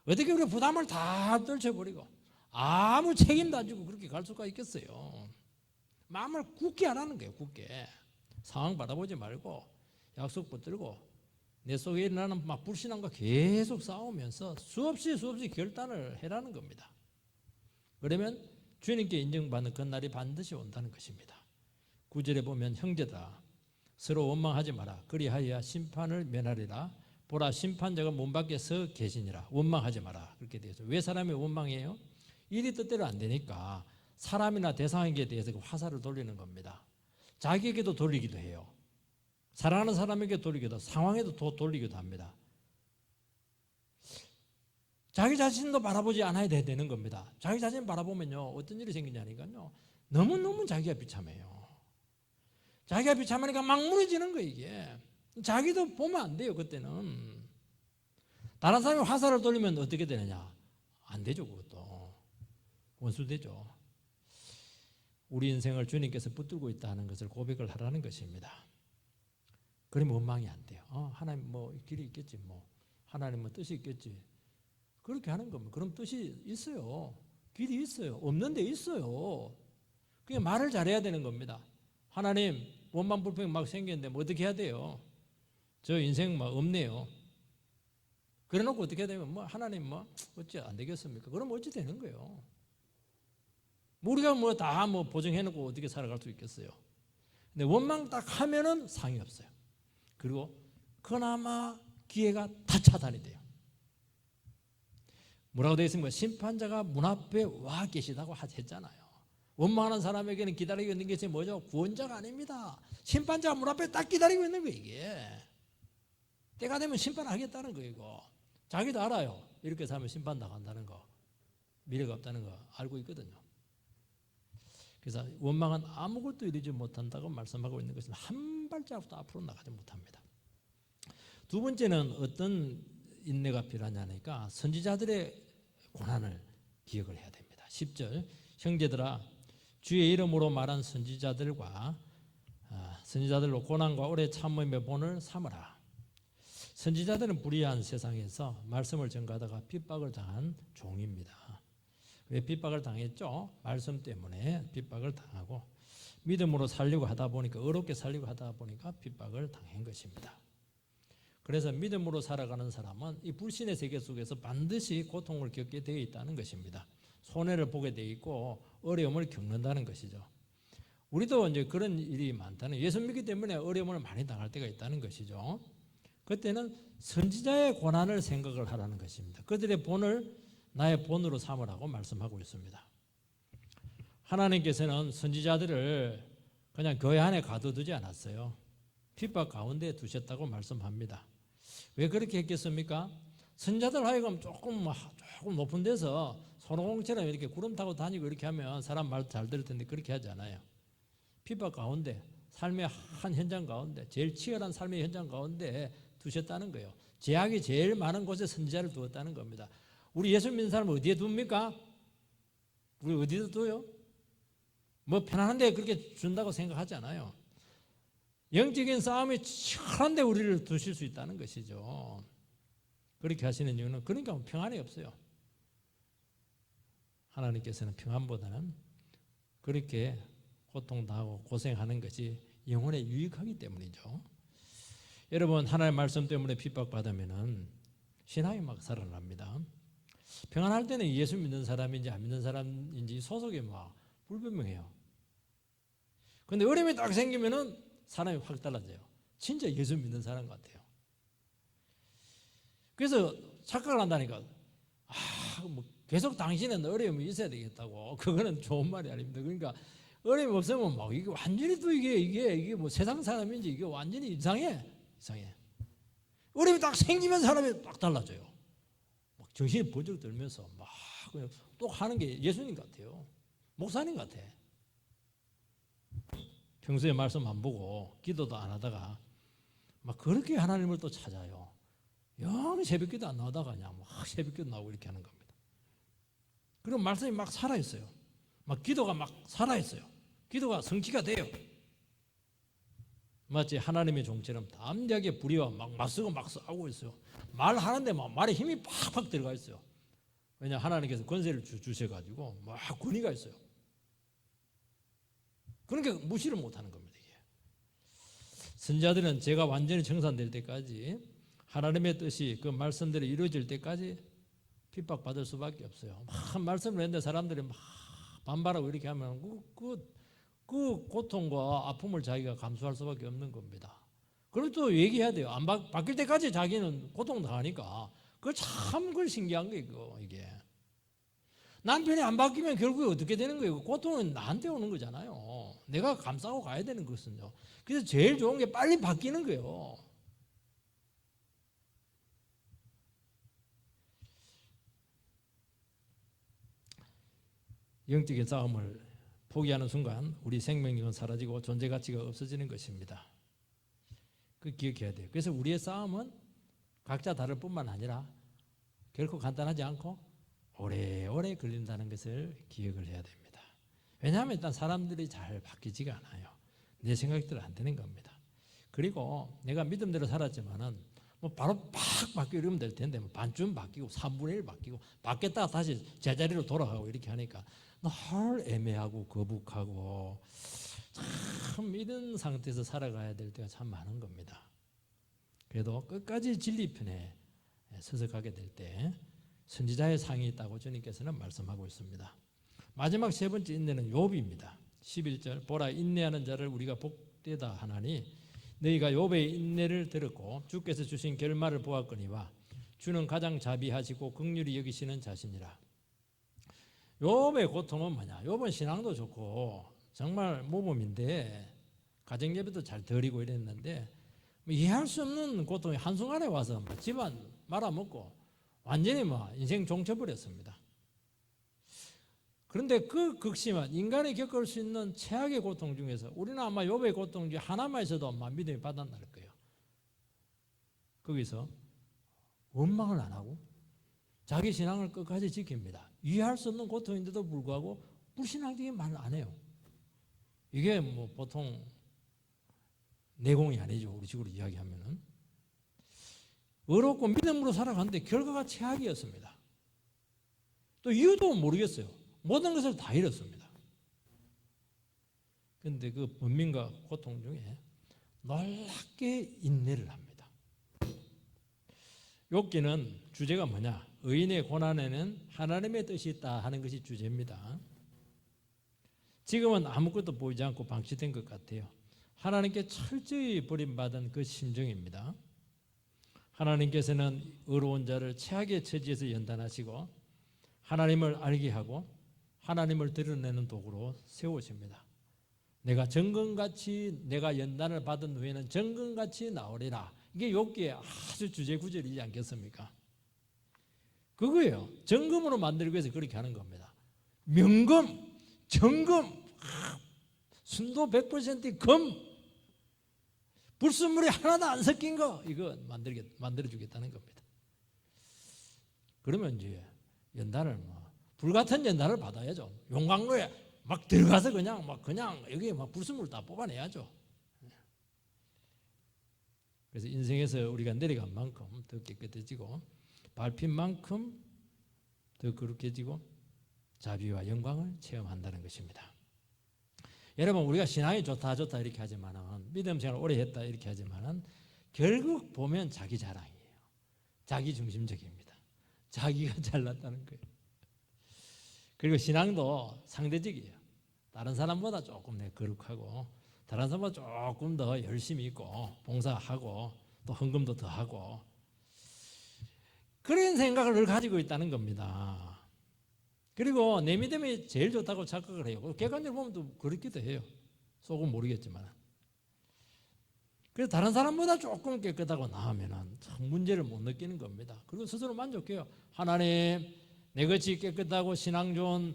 어떻게 우리가 부담을 다 떨쳐버리고 아무 책임도 안 지고 그렇게 갈 수가 있겠어요. 마음을 굳게 하라는 거예요. 굳게. 상황 바라보지 말고 약속 붙들고 내 속에 일어나는 막 불신함과 계속 싸우면서 수없이 결단을 해라는 겁니다. 그러면 주님께 인정받는 그날이 반드시 온다는 것입니다. 9절에 보면 형제들아 서로 원망하지 마라. 그리하여야 심판을 면하리라. 보라 심판자가 문 밖에 서 계시니라. 원망하지 마라. 그렇게 되어 있어요. 왜 사람이 원망해요? 일이 뜻대로 안 되니까 사람이나 대상에게 대해서 화살을 돌리는 겁니다. 자기에게도 돌리기도 해요. 사랑하는 사람에게 돌리기도 하고 상황에도 돌리기도 합니다. 자기 자신도 바라보지 않아야 되는 겁니다. 자기 자신 바라보면요 어떤 일이 생기냐니까요 너무너무 자기가 비참해요. 자기가 비참하니까 막 무너지는 거예요. 이게 자기도 보면 안 돼요. 그때는 다른 사람이 화살을 돌리면 어떻게 되느냐? 안 되죠. 그것도 원수되죠. 우리 인생을 주님께서 붙들고 있다는 것을 고백을 하라는 것입니다. 그러면 원망이 안 돼요. 하나님 길이 있겠지 하나님 뜻이 있겠지. 그렇게 하는 겁니다. 그럼 뜻이 있어요. 길이 있어요. 없는 데 있어요. 그냥 말을 잘해야 되는 겁니다. 하나님 원망 불평이 막 생겼는데 어떻게 해야 돼요? 저 인생 없네요. 그래 놓고 어떻게 해야 되면 하나님 어찌 안 되겠습니까? 그럼 어찌 되는 거예요? 우리가 다 보정해 놓고 어떻게 살아갈 수 있겠어요? 근데 원망 딱 하면은 상이 없어요. 그리고 그나마 기회가 다 차단이 돼요. 뭐라고 되어 있습니까? 심판자가 문 앞에 와 계시다고 했잖아요. 원망하는 사람에게는 기다리고 있는 것이 뭐죠? 구원자가 아닙니다. 심판자가 문 앞에 딱 기다리고 있는 거예요. 이게 때가 되면 심판하겠다는 거예요. 이거. 자기도 알아요. 이렇게 살면 심판 나간다는 거, 미래가 없다는 거 알고 있거든요. 그래서 원망은 아무것도 이루지 못한다고 말씀하고 있는 것은 한 발자국도 앞으로 나가지 못합니다. 두 번째는 어떤 인내가 필요하냐니까 선지자들의 고난을 기억을 해야 됩니다. 10절 형제들아 주의 이름으로 말한 선지자들로 고난과 오래 참음의 본을 삼으라. 선지자들은 불의한 세상에서 말씀을 전가하다가 핍박을 당한 종입니다. 왜 핍박을 당했죠? 말씀 때문에 핍박을 당하고 믿음으로 살려고 하다 보니까 어렵게 살려고 하다 보니까 핍박을 당한 것입니다. 그래서 믿음으로 살아가는 사람은 이 불신의 세계 속에서 반드시 고통을 겪게 되어 있다는 것입니다. 손해를 보게 되어 있고 어려움을 겪는다는 것이죠. 우리도 이제 그런 일이 많다는, 예수 믿기 때문에 어려움을 많이 당할 때가 있다는 것이죠. 그때는 선지자의 고난을 생각을 하라는 것입니다. 그들의 본을 나의 본으로 삼으라고 말씀하고 있습니다. 하나님께서는 선지자들을 그냥 교회 안에 가둬두지 않았어요. 핍박 가운데 두셨다고 말씀합니다. 왜 그렇게 했겠습니까? 선지자들 하여금 조금 높은 데서 손오공처럼 이렇게 구름 타고 다니고 이렇게 하면 사람 말 잘 들을 텐데 그렇게 하지 않아요. 핍박 가운데, 삶의 한 현장 가운데, 제일 치열한 삶의 현장 가운데 두셨다는 거예요. 제약이 제일 많은 곳에 선지자를 두었다는 겁니다. 우리 예수 믿는 사람을 어디에 둡니까? 우리 어디에 둬요? 뭐 편안한 데 그렇게 준다고 생각하지 않아요. 영적인 싸움이 치열한데 우리를 두실 수 있다는 것이죠. 그렇게 하시는 이유는 그러니까 평안이 없어요. 하나님께서는 평안보다는 그렇게 고통당하고 고생하는 것이 영혼에 유익하기 때문이죠. 여러분, 하나님의 말씀 때문에 핍박받으면 신앙이 막 살아납니다. 평안할 때는 예수 믿는 사람인지 안 믿는 사람인지 소속이 막 불분명해요. 그런데 어려움이 딱 생기면은 사람이 확 달라져요. 진짜 예수 믿는 사람 같아요. 그래서 착각을 한다니까. 뭐 계속 당신은 어려움이 있어야 되겠다고. 그거는 좋은 말이 아닙니다. 그러니까 어려움이 없으면 막 이게 완전히 또 이게 뭐 세상 사람인지 이게 완전히 이상해. 어려움이 딱 생기면 사람이 딱 달라져요. 막 정신이 번쩍 들면서 막 그냥 또 하는 게 예수님 같아요. 목사님 같아. 평소에 말씀 안 보고 기도도 안 하다가 막 그렇게 하나님을 또 찾아요. 영 새벽기도 안 나오다가 그냥 막 새벽기도 나오고 이렇게 하는 겁니다. 그럼 말씀이 막 살아있어요. 막 기도가 막 살아있어요. 기도가 성취가 돼요. 마치 하나님의 종처럼 담대하게 불의와 막 맞서고 막 싸우고 있어요. 말하는데 막 말에 힘이 팍팍 들어가 있어요. 왜냐 하나님께서 권세를 주셔가지고 막 권위가 있어요. 그러니까 무시를 못하는 겁니다. 이게. 선지자들은 제가 완전히 청산될 때까지 하나님의 뜻이 그 말씀대로 이루어질 때까지 핍박받을 수밖에 없어요. 막 말씀을 했는데 사람들이 막 반발하고 이렇게 하면 그 고통과 아픔을 자기가 감수할 수밖에 없는 겁니다. 그리고 또 얘기해야 돼요. 안 바뀔 때까지 자기는 고통당하니까 그거 참 그걸 신기한 거예요. 이게 남편이 안 바뀌면 결국에 어떻게 되는 거예요? 고통은 나한테 오는 거잖아요. 내가 감싸고 가야 되는 것은요. 그래서 제일 좋은 게 빨리 바뀌는 거예요. 영적인 싸움을 포기하는 순간 우리 생명력은 사라지고 존재 가치가 없어지는 것입니다. 그 기억해야 돼요. 그래서 우리의 싸움은 각자 다를 뿐만 아니라 결코 간단하지 않고 오래오래 걸린다는 것을 기억을 해야 됩니다. 왜냐하면 일단 사람들이 잘 바뀌지가 않아요. 내 생각대로 안 되는 겁니다. 그리고 내가 믿음대로 살았지만은 뭐 바로 팍 바뀌고 이러면 될 텐데 뭐 반쯤 바뀌고 3분의 1 바뀌고 바뀌었다가 다시 제자리로 돌아가고 이렇게 하니까 늘 애매하고 거북하고 참 이런 상태에서 살아가야 될 때가 참 많은 겁니다. 그래도 끝까지 진리편에 서서 가게 될 때 선지자의 상이 있다고 주님께서는 말씀하고 있습니다. 마지막 세 번째 인내는 욥입니다. 11절 보라 인내하는 자를 우리가 복되다 하나니 너희가 욥의 인내를 들었고 주께서 주신 결말을 보았거니와 주는 가장 자비하시고 긍휼히 여기시는 자시니라. 욥의 고통은 뭐냐? 욥은 신앙도 좋고 정말 모범인데 가정 예배도 잘 드리고 이랬는데 이해할 수 없는 고통이 한순간에 와서 집안 말아먹고 완전히 인생 종쳐버렸습니다. 그런데 그 극심한 인간이 겪을 수 있는 최악의 고통 중에서 우리는 아마 욥의 고통 중에 하나만 있어도 믿음이 바닥날 거예요. 거기서 원망을 안 하고 자기 신앙을 끝까지 지킵니다. 이해할 수 없는 고통인데도 불구하고 불신앙적인 말을 안 해요. 이게 보통 내공이 아니죠. 우리 식으로 이야기하면은. 어렵고 믿음으로 살아갔는데 결과가 최악이었습니다. 또 이유도 모르겠어요. 모든 것을 다 잃었습니다. 그런데 그 번민과 고통 중에 놀랍게 인내를 합니다. 욥기는 주제가 뭐냐? 의인의 고난에는 하나님의 뜻이 있다 하는 것이 주제입니다. 지금은 아무것도 보이지 않고 방치된 것 같아요. 하나님께 철저히 버림받은 그 심정입니다. 하나님께서는 의로운 자를 최악의 처지에서 연단하시고 하나님을 알게 하고 하나님을 드러내는 도구로 세우십니다. 내가 정금같이 내가 연단을 받은 후에는 정금같이 나오리라. 이게 욥기의 아주 주제 구절이지 않겠습니까? 그거예요. 정금으로 만들기 위해서 그렇게 하는 겁니다. 명금, 정금, 순도 100% 금, 불순물이 하나도 안 섞인 거 이거 만들어주겠다는 겁니다. 그러면 이제 연단을 불같은 연단을 받아야죠. 용광로에 막 들어가서 그냥 여기 불순물 다 뽑아내야죠. 그래서 인생에서 우리가 내려간 만큼 더 깨끗해지고 밟힌 만큼 더 거룩해지고 자비와 영광을 체험한다는 것입니다. 여러분 우리가 신앙이 좋다 이렇게 하지만은 믿음 생활 오래 했다 이렇게 하지만은 결국 보면 자기 자랑이에요. 자기 중심적입니다. 자기가 잘났다는 거예요. 그리고 신앙도 상대적이에요. 다른 사람보다 조금 내 거룩하고 다른 사람보다 조금 더 열심히 있고 봉사하고 또 헌금도 더 하고 그런 생각을 늘 가지고 있다는 겁니다. 그리고 내 믿음이 제일 좋다고 착각을 해요. 객관적으로 보면 또 그렇기도 해요. 속은 모르겠지만. 그래서 다른 사람보다 조금 깨끗하고 나으면 참 문제를 못 느끼는 겁니다. 그리고 스스로 만족해요. 하나님, 내같이 깨끗하고 신앙 좋은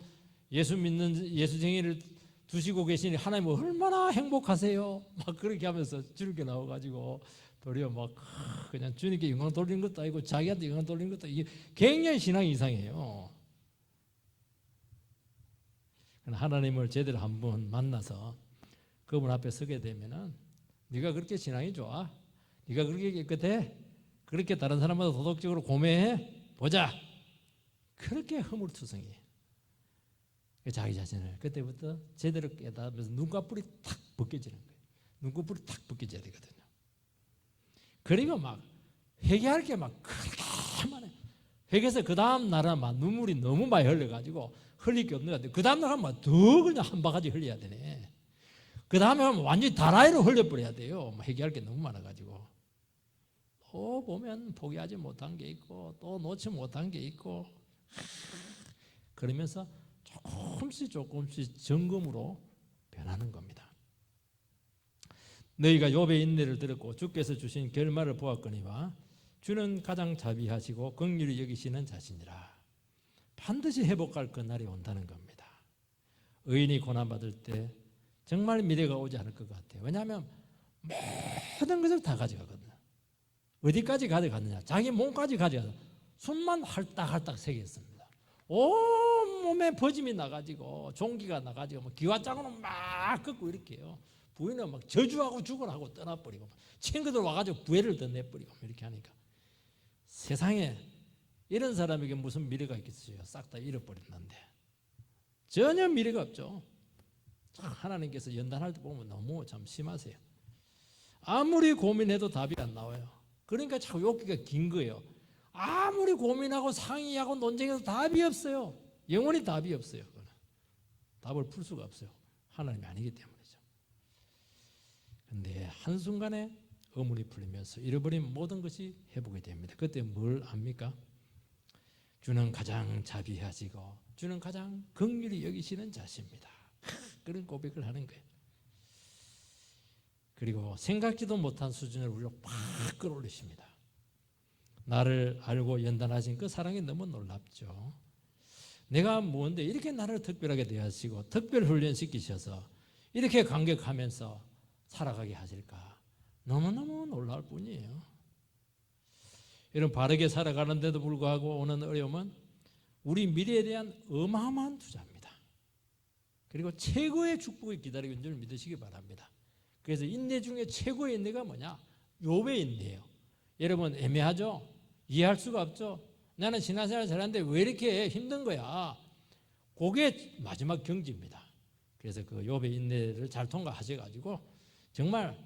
예수 믿는 예수쟁이를 두시고 계시니 하나님 얼마나 행복하세요. 막 그렇게 하면서 즐겨 나와가지고 도리어 막 그냥 주님께 영광 돌리는 것도 아니고 자기한테 영광 돌리는 것도 이게 굉장히 신앙이 이상해요. 하나님을 제대로 한번 만나서 그분 앞에 서게 되면은 네가 그렇게 신앙이 좋아? 네가 그렇게 깨끗해? 그렇게 다른 사람보다 도덕적으로 고매해? 보자. 그렇게 허물투성이에요. 자기 자신을 그때부터 제대로 깨닫으면서 눈꺼풀이 탁 벗겨지는 거예요. 눈꺼풀이 탁 벗겨져야 되거든요. 그리고 막 회개할 게 막 그렇게 많아요. 회개해서 그 다음 날은 막 눈물이 너무 많이 흘려가지고 흘릴 게 없는 것 같아요. 그 다음 날 하면 더 그냥 한 바가지 흘려야 되네. 그 다음에 하면 완전히 다라이로 흘려버려야 돼요. 회개할 게 너무 많아가지고. 또 보면 포기하지 못한 게 있고 또 놓지 못한 게 있고 그러면서 조금씩 점검으로 변하는 겁니다. 너희가 욥의 인내를 들었고 주께서 주신 결말을 보았거니와 주는 가장 자비하시고 긍휼히 여기시는 자신이라. 반드시 회복할 그 날이 온다는 겁니다. 의인이 고난받을 때 정말 미래가 오지 않을 것 같아요. 왜냐하면 모든 것을 다 가져가거든요. 어디까지 가져갔느냐? 자기 몸까지 가져가서 숨만 할딱할딱 새겼습니다. 온몸에 버짐이 나가지고 종기가 나가지고 기와장으로 막 긋고 이렇게 해요. 부인은 막 저주하고 죽으라고 떠나버리고 친구들 와가지고 부해를 더 내버리고 이렇게 하니까 세상에 이런 사람에게 무슨 미래가 있겠어요. 싹 다 잃어버렸는데 전혀 미래가 없죠. 하나님께서 연단할 때 보면 너무 참 심하세요. 아무리 고민해도 답이 안 나와요. 그러니까 자꾸 욥기가 긴 거예요. 아무리 고민하고 상의하고 논쟁해도 답이 없어요. 영원히 답이 없어요. 답을 풀 수가 없어요. 하나님이 아니기 때문이죠. 그런데 한순간에 어물이 풀리면서 잃어버린 모든 것이 회복이 됩니다. 그때 뭘 압니까? 주는 가장 자비하시고 주는 가장 긍휼히 여기시는 자십니다. 그런 고백을 하는 거예요. 그리고 생각지도 못한 수준을 우리로 팍 끌어올리십니다. 나를 알고 연단하신 그 사랑이 너무 놀랍죠. 내가 뭔데 이렇게 나를 특별하게 대하시고 특별 훈련시키셔서 이렇게 감격하면서 살아가게 하실까? 너무너무 놀라울 뿐이에요. 이런 바르게 살아가는데도 불구하고 오는 어려움은 우리 미래에 대한 어마어마한 투자입니다. 그리고 최고의 축복이 기다리고 있는 줄 믿으시기 바랍니다. 그래서 인내 중에 최고의 인내가 뭐냐? 욥의 인내예요. 여러분 애매하죠? 이해할 수가 없죠? 나는 신앙생활 잘하는데 왜 이렇게 힘든 거야? 그게 마지막 경지입니다. 그래서 그 욥의 인내를 잘 통과하셔가지고 정말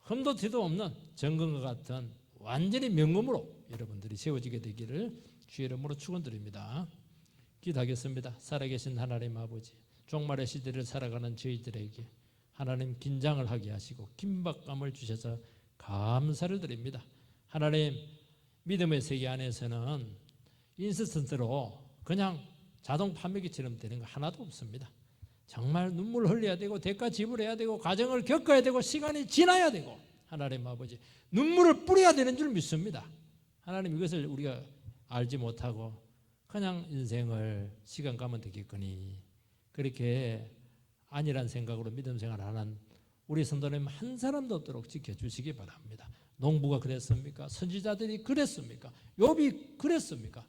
흠도 티도 없는 정금과 같은 완전히 명금으로 여러분들이 세워지게 되기를 주의 이름으로 축원드립니다. 기도하겠습니다. 살아계신 하나님 아버지, 종말의 시대를 살아가는 저희들에게 하나님 긴장을 하게 하시고 긴박감을 주셔서 감사를 드립니다. 하나님 믿음의 세계 안에서는 인스턴트로 그냥 자동 판매기처럼 되는 거 하나도 없습니다. 정말 눈물 흘려야 되고 대가 지불해야 되고 과정을 겪어야 되고 시간이 지나야 되고 하나님 아버지 눈물을 뿌려야 되는 줄 믿습니다. 하나님 이것을 우리가 알지 못하고 그냥 인생을 시간 가면 되겠거니 그렇게 아니란 생각으로 믿음 생활 하는 우리 성도님 한 사람도 없도록 지켜주시기 바랍니다. 농부가 그랬습니까? 선지자들이 그랬습니까? 욥이 그랬습니까?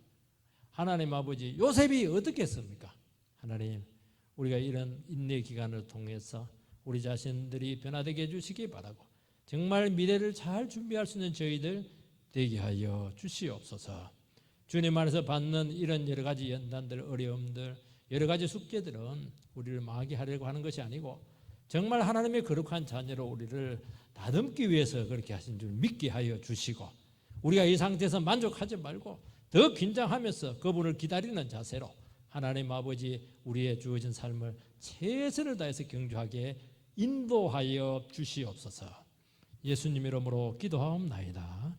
하나님 아버지 요셉이 어떻게 했습니까? 하나님 우리가 이런 인내 기간을 통해서 우리 자신들이 변화되게 해주시기 바라고 정말 미래를 잘 준비할 수 있는 저희들 되게 하여 주시옵소서. 주님 안에서 받는 이런 여러 가지 연단들, 어려움들, 여러 가지 숙제들은 우리를 망하게 하려고 하는 것이 아니고 정말 하나님의 거룩한 자녀로 우리를 다듬기 위해서 그렇게 하신 줄 믿게 하여 주시고 우리가 이 상태에서 만족하지 말고 더 긴장하면서 그분을 기다리는 자세로 하나님 아버지 우리의 주어진 삶을 최선을 다해서 경주하게 인도하여 주시옵소서. 예수님 이름으로 기도하옵나이다.